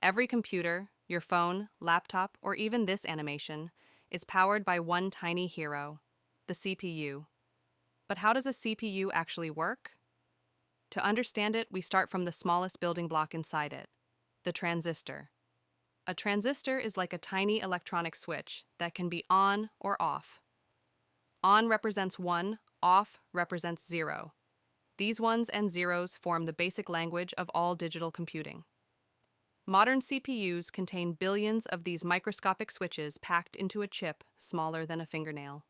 Every computer, your phone, laptop, or even this animation is powered by one tiny hero, the CPU. But how does a CPU actually work? To understand it, we start from the smallest building block inside it, the transistor. A transistor is like a tiny electronic switch that can be on or off. On represents 1, off represents 0. These ones and zeros form the basic language of all digital computing. Modern CPUs contain billions of these microscopic switches packed into a chip smaller than a fingernail.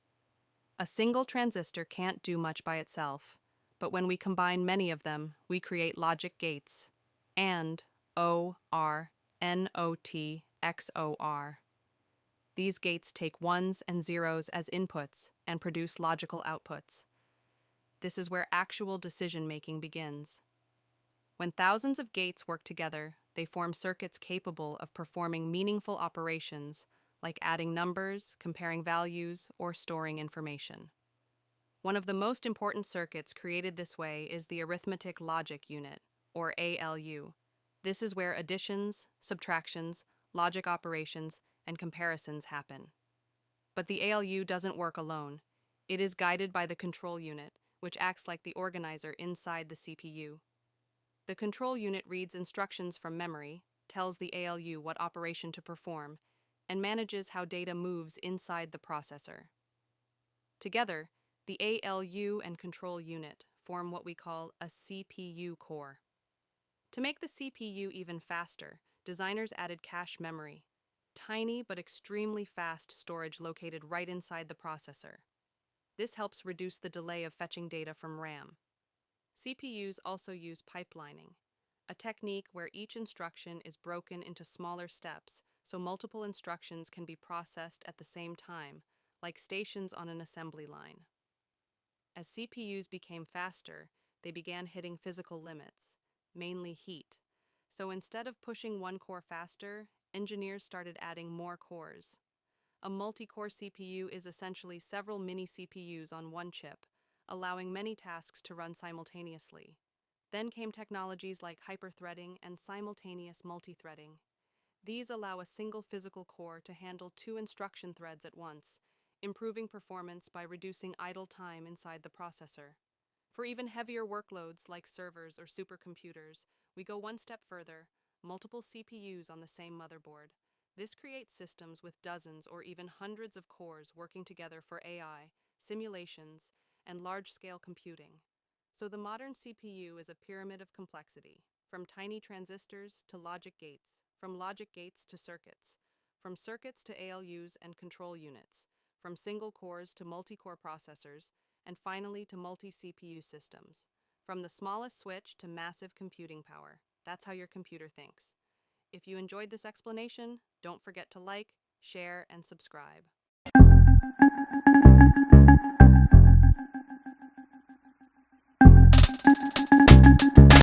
A single transistor can't do much by itself, but when we combine many of them, we create logic gates. AND, OR, NOT, XOR. These gates take ones and zeros as inputs and produce logical outputs. This is where actual decision-making begins. When thousands of gates work together, they form circuits capable of performing meaningful operations like adding numbers, comparing values, or storing information. One of the most important circuits created this way is the arithmetic logic unit, or ALU. This is where additions, subtractions, logic operations, and comparisons happen. But the ALU doesn't work alone. It is guided by the control unit, which acts like the organizer inside the CPU. The control unit reads instructions from memory, tells the ALU what operation to perform, and manages how data moves inside the processor. Together, the ALU and control unit form what we call a CPU core. To make the CPU even faster, designers added cache memory, tiny but extremely fast storage located right inside the processor. This helps reduce the delay of fetching data from RAM. CPUs also use pipelining, a technique where each instruction is broken into smaller steps so multiple instructions can be processed at the same time, like stations on an assembly line. As CPUs became faster, they began hitting physical limits, mainly heat. So instead of pushing one core faster, engineers started adding more cores. A multi-core CPU is essentially several mini CPUs on one chip, allowing many tasks to run simultaneously. Then came technologies like hyperthreading and simultaneous multithreading. These allow a single physical core to handle 2 instruction threads at once, improving performance by reducing idle time inside the processor. For even heavier workloads like servers or supercomputers, we go one step further, multiple CPUs on the same motherboard. This creates systems with dozens or even hundreds of cores working together for AI, simulations, and large-scale computing. So the modern CPU is a pyramid of complexity, from tiny transistors to logic gates, from logic gates to circuits, from circuits to ALUs and control units, from single cores to multi-core processors, and finally to multi-CPU systems. From the smallest switch to massive computing power. That's how your computer thinks. If you enjoyed this explanation, don't forget to like, share, and subscribe.